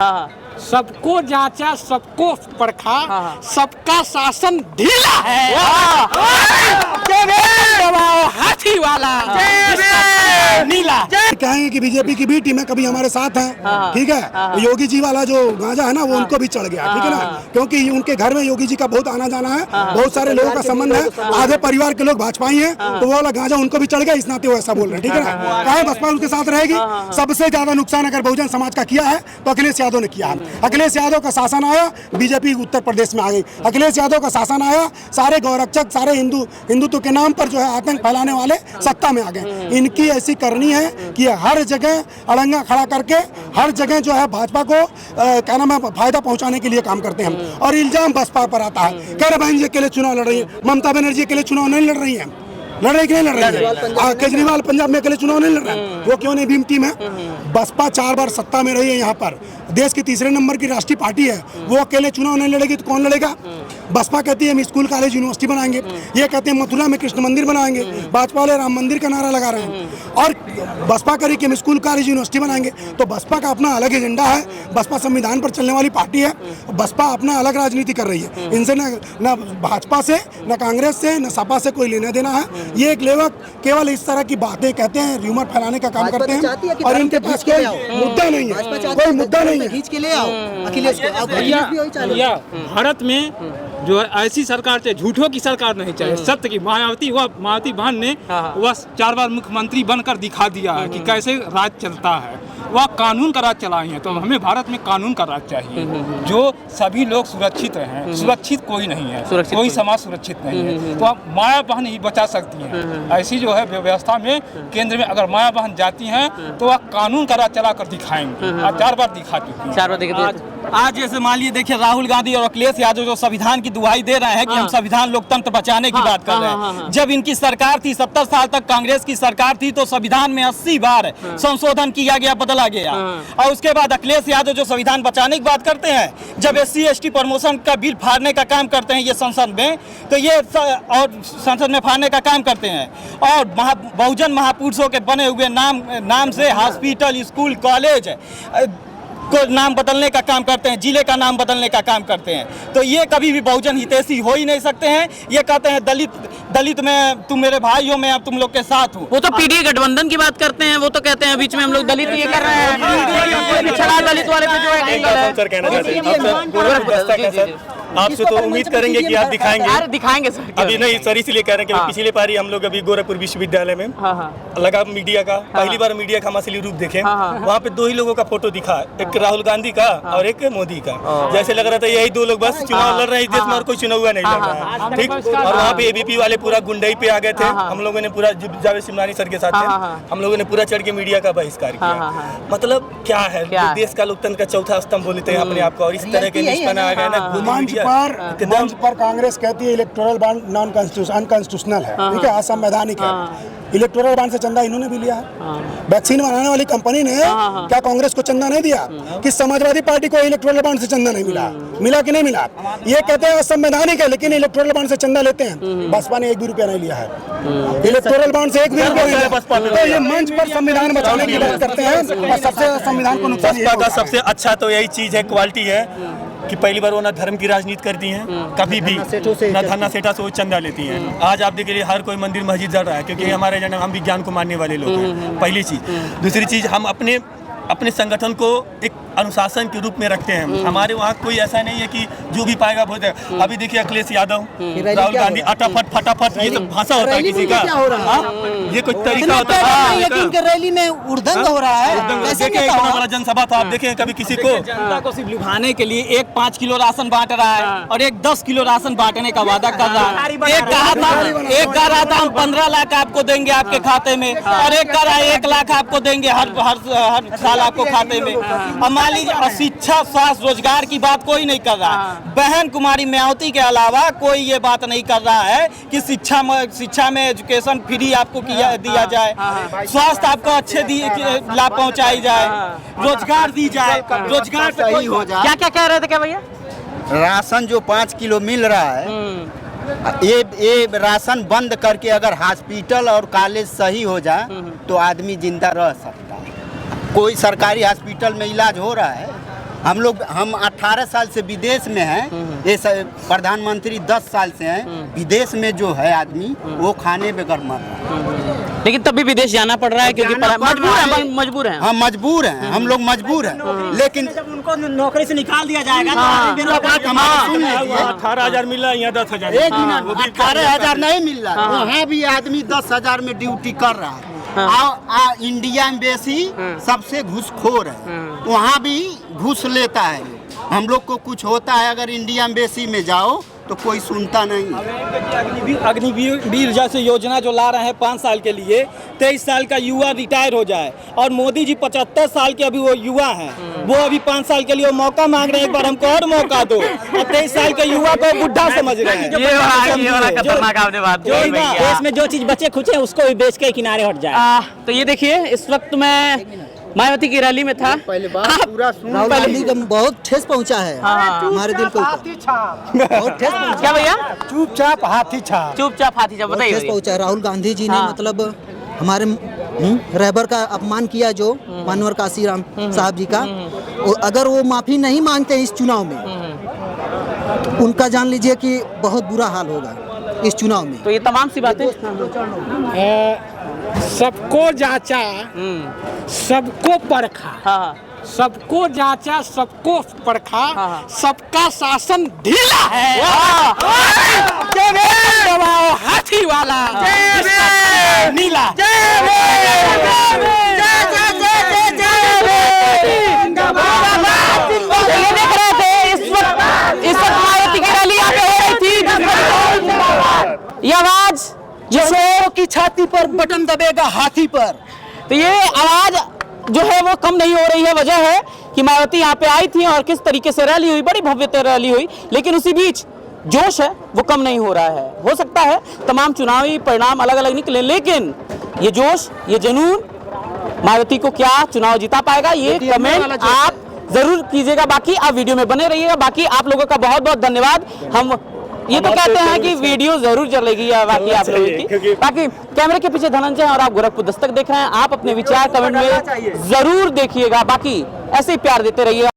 सबको जांचा, सबको परखा, सबका शासन ढीला है। हाथी वाला नीला। कहेंगे कि बीजेपी की भी टीमें कभी हमारे साथ हैं, ठीक है। योगी जी वाला जो गांजा है ना, वो उनको भी चढ़ गया, ठीक है ना, क्योंकि उनके घर में योगी जी का बहुत आना जाना है, बहुत सारे लोगों का संबंध है, आधे परिवार के लोग भाजपाई हैं, तो वो वाला गांजा उनको भी चढ़ गया, इस नाते वो ऐसा बोल रहे हैं, ठीक है ना। कहे बसपा उनके साथ रहेगी। सबसे ज्यादा नुकसान अगर बहुजन समाज का किया है तो अखिलेश यादव ने किया है। अखिलेश यादव का शासन आया, बीजेपी उत्तर प्रदेश में आ गई। अखिलेश यादव का शासन आया, सारे गौरक्षक, सारे हिंदुत्व के नाम पर जो है आतंक फैलाने वाले सत्ता में आ गए। इनकी ऐसी करनी है कि हर जगह अड़ंगा खड़ा करके हर जगह जो है भाजपा को क्या नाम है फायदा पहुंचाने के लिए काम करते हैं। और इल्जाम बसपा पर आता है, कह रहे बहन जी अकेले चुनाव लड़ रही है। ममता बनर्जी अकेले चुनाव नहीं लड़ रही है, लड़ रही कि नहीं लड़ रही है। केजरीवाल पंजाब में अकेले चुनाव नहीं लड़ रहे हैं, वो क्यों नहीं, भीम टीम है। बसपा 4 बार सत्ता में रही है, यहाँ पर देश की तीसरे नंबर की राष्ट्रीय पार्टी है, वो अकेले चुनाव नहीं लड़ेगी तो कौन लड़ेगा। बसपा कहती है हम स्कूल कॉलेज यूनिवर्सिटी बनाएंगे, ये कहते हैं मथुरा में कृष्ण मंदिर बनाएंगे, भाजपा वाले राम मंदिर का नारा लगा रहे हैं। और बसपा करी कि हम स्कूल कॉलेज यूनिवर्सिटी बनाएंगे, तो बसपा का अपना अलग एजेंडा है। बसपा संविधान पर चलने वाली पार्टी है, बसपा अपना अलग राजनीति कर रही है। इनसे न भाजपा से, न कांग्रेस से, न सपा से कोई लेना देना है। ये एक लेवक केवल इस तरह की बातें कहते हैं, र्यूमर फैलाने का काम करते हैं, और इनके पास कोई मुद्दा नहीं है, कोई मुद्दा नहीं है। खींच के ले आओ अखिलेश को। भारत में जो ऐसी सरकार चाहिए, झूठों की सरकार नहीं चाहिए, सत्य की। मायावती बहन ने वह 4 बार मुख्यमंत्री बनकर दिखा दिया है कि कैसे राज चलता है। वह कानून का राज चलाई है, तो हमें भारत में कानून का राज चाहिए, जो सभी लोग सुरक्षित रहें। सुरक्षित कोई नहीं है, कोई समाज सुरक्षित नहीं है, तो अब माया बहन ही बचा सकती हैं। ऐसी जो है व्यवस्था में केंद्र में अगर माया बहन जाती हैं तो वह कानून का राज चला कर दिखाएंगे। 4 बार दिखा चुकी है। आज जैसे मान लीजिए, देखिए राहुल गांधी और अखिलेश यादव जो संविधान की दुहाई दे रहे हैं कि हम संविधान लोकतंत्र बचाने की बात कर रहे हैं। जब इनकी सरकार थी, 70 साल तक कांग्रेस की सरकार थी, तो संविधान में 80 बार संशोधन किया गया, बदला गया। और उसके बाद अखिलेश यादव जो संविधान बचाने की बात करते हैं, जब SC ST प्रमोशन का बिल फाड़ने का काम करते हैं ये संसद में, तो ये और संसद में फाड़ने का काम करते हैं। और बहुजन महापुरुषों के बने हुए नाम से हॉस्पिटल, स्कूल, कॉलेज को नाम बदलने का काम करते हैं, जिले का नाम बदलने का काम करते हैं। तो ये कभी भी बहुजन हितैषी हो ही नहीं सकते हैं। ये कहते हैं दलित में तुम मेरे भाई हो, मैं अब तुम लोग के साथ हूँ। वो तो पीडीए गठबंधन की बात करते हैं, वो तो कहते हैं बीच में हम लोग दलित ये कर रहे हैं, पिछड़ा दलित वाले पे जो है। आपसे तो उम्मीद करेंगे कि आप दिखाएंगे। अरे दिखाएंगे सर, अभी नहीं सर, इसलिए कह रहे हैं कि पिछली बारी हम लोग अभी गोरखपुर विश्वविद्यालय में लगा मीडिया का, पहली बार मीडिया का हम असली रूप देखे। वहाँ पे 2 ही लोगों का फोटो दिखा, एक राहुल गांधी का और एक मोदी का। जैसे लग रहा था यही 2 लोग बस चुनाव लड़ रहे हैं इस देश में, और कोई चुनाव हुआ नहीं लड़ रहा है, ठीक। और वहाँ पे ABP वाले पूरा गुंडई पे आ गए थे। हम लोगों ने पूरा जावेद सिमरानी सर के साथ थे, हम लोगों ने पूरा चढ़ के मीडिया का बहिष्कार किया। मतलब क्या है, देश का लोकतंत्र का चौथा स्तंभ बोलते हैं अपने आप को, और इस तरह के निष्पन्न आ गए ना। मंच पर कांग्रेस कहती है इलेक्टोरल बॉन्ड अनकॉन्स्टिट्यूशनल है, ठीक है, असंवैधानिक है। इलेक्टोरल बॉन्ड से चंदा इन्होंने भी लिया है। वैक्सीन बनाने वाली कंपनी ने क्या कांग्रेस को चंदा नहीं दिया? कि समाजवादी पार्टी को इलेक्टोरल बॉन्ड से चंदा नहीं मिला? मिला कि नहीं मिला? ये कहते हैं असंवैधानिक है, लेकिन इलेक्टोरल बॉन्ड से चंदा लेते हैं। बसपा ने 1 भी रुपया नहीं लिया है इलेक्टोरल बॉन्ड से, 1 भी रुपया नहीं लिया। तो ये मंच पर संविधान बचाने की बात करते हैं, और सबसे संविधान को नुकसान का सबसे अच्छा तो यही चीज है, क्वालिटी है कि पहली बार वो ना धर्म की राजनीति करती हैं कभी भी, ना धन्ना सेठा से वो चंदा लेती हैं। आज आप देखिए हर कोई मंदिर मस्जिद जा रहा है, क्योंकि हमारे जन हम विज्ञान को मानने वाले लोग हैं, पहली चीज। दूसरी चीज, हम अपने संगठन को एक अनुशासन के रूप में रखते हैं। हमारे वहाँ कोई ऐसा नहीं है कि जो भी पाएगा बहुत है। अभी देखिए अखिलेश यादव, राहुल गांधी, फटाफट ये सब भाषा होता है किसी का, ये कुछ तरीका होता है। रैली में उर्दंग हो रहा है, बड़ा जनसभा था, आप देखें कभी किसी को। जनता को सिर्फ लुभाने के लिए एक 5 किलो राशन बांट रहा है और एक 10 किलो राशन बांटने का वादा कर रहा है। एक कह रहा था हम 15 लाख आपको देंगे आपके खाते में, और एक कह रहा है 1 लाख आपको देंगे हर साल आपको खाते में। अब मान लीजिए शिक्षा, स्वास्थ्य, रोजगार की बात कोई नहीं कर रहा है। बहन कुमारी मायावती के अलावा कोई ये बात नहीं कर रहा है कि शिक्षा में एजुकेशन फ्री आपको दिया जाए, स्वास्थ्य आपको अच्छे लाभ पहुंचाई जाए, रोजगार दी जाए, रोजगार सही हो जाए। क्या क्या कह रहे थे क्या भैया? राशन जो 5 किलो मिल रहा है, ये राशन बंद करके अगर हॉस्पिटल और कॉलेज सही हो जाए तो आदमी जिंदा रह सकता है। कोई सरकारी हॉस्पिटल में इलाज हो रहा है हम 18 साल से विदेश में हैं। ये प्रधानमंत्री 10 साल से हैं। विदेश में जो है आदमी वो खाने बगैर मर रहा है। लेकिन तब भी विदेश जाना पड़ रहा है क्योंकि मजबूर है। हम मजबूर हैं, हम लोग मजबूर हैं। लेकिन जब उनको नौकरी से निकाल दिया जाएगा तो बात हमारी सुन लीजिए। 18,000 मिल रहा है, यहाँ 10,000। एक मिनट, 18,000 नहीं मिल रहा, वहाँ भी आदमी 10,000 में ड्यूटी कर रहा है। इंडिया में बेसी सबसे घूसखोर है, वहाँ भी घूस लेता है। हम लोग को कुछ होता है अगर इंडिया में बेसी में जाओ तो कोई सुनता नहीं। अग्निवीर जैसे योजना जो ला रहे हैं 5 साल के लिए, 23 साल का युवा रिटायर हो जाए और मोदी जी 75 साल के अभी वो युवा हैं, वो अभी 5 साल के लिए वो मौका मांग रहे हैं, एक बार हमको और मौका दो। और 23 साल के युवा को बुढ़ा समझ रहे हैं। ये वाला खतरनाक आपने बात बोली भैया। देश में जो चीज बचे खुचे उसको भी बेच के किनारे हट जाए। तो ये देखिए, इस वक्त मैं मायावती की रैली में था। पहले बात पूरा सुन। राहुल गांधी का बहुत ठेस पहुंचा है हमारे दिल को, बहुत ठेस पहुंचा। क्या भैया? चुपचाप हाथी छाप, चुपचाप हाथी छाप, ठेस बताइए। पहुंचा है। राहुल गांधी जी ने हाँ। मतलब हमारे रहबर का अपमान किया, जो मानवर काशीराम साहब जी का, अगर वो माफी नहीं मांगते इस चुनाव में, उनका जान लीजिए कि बहुत बुरा हाल होगा इस चुनाव में। तो ये तमाम सी बातें सबको जांचा, सबको परखा, हाँ सबको जांचा, सबको परखा, हाँ। सबका शासन ढीला है। दबाओ हाथी वाला, नीला। ये देख रहे थे इस वक्त मायावती की रैली यहाँ पे हो रही थी। ये आवाज चोर की छाती पर बटन दबेगा हाथी पर। तो ये आवाज जो है वो कम नहीं हो रही है। वजह है कि मायावती यहाँ पे आई थी और किस तरीके से रैली हुई, बड़ी भव्य रैली हुई, लेकिन उसी बीच जोश है वो कम नहीं हो रहा है। हो सकता है तमाम चुनावी परिणाम अलग अलग निकले, लेकिन ये जोश, ये जुनून मायावती को क्या चुनाव जिता पाएगा, ये कमेंट आप जरूर कीजिएगा। बाकी आप वीडियो में बने रहिएगा। बाकी आप लोगों का बहुत बहुत धन्यवाद। हम ये तो कहते हैं कि वीडियो जरूर चलेगी या बाकी आप लोगों की। बाकी कैमरे के पीछे धनंजय और आप गोरखपुर दस्तक देख रहे हैं। आप अपने विचार कमेंट में जरूर देखिएगा। बाकी ऐसे ही प्यार देते रहिएगा।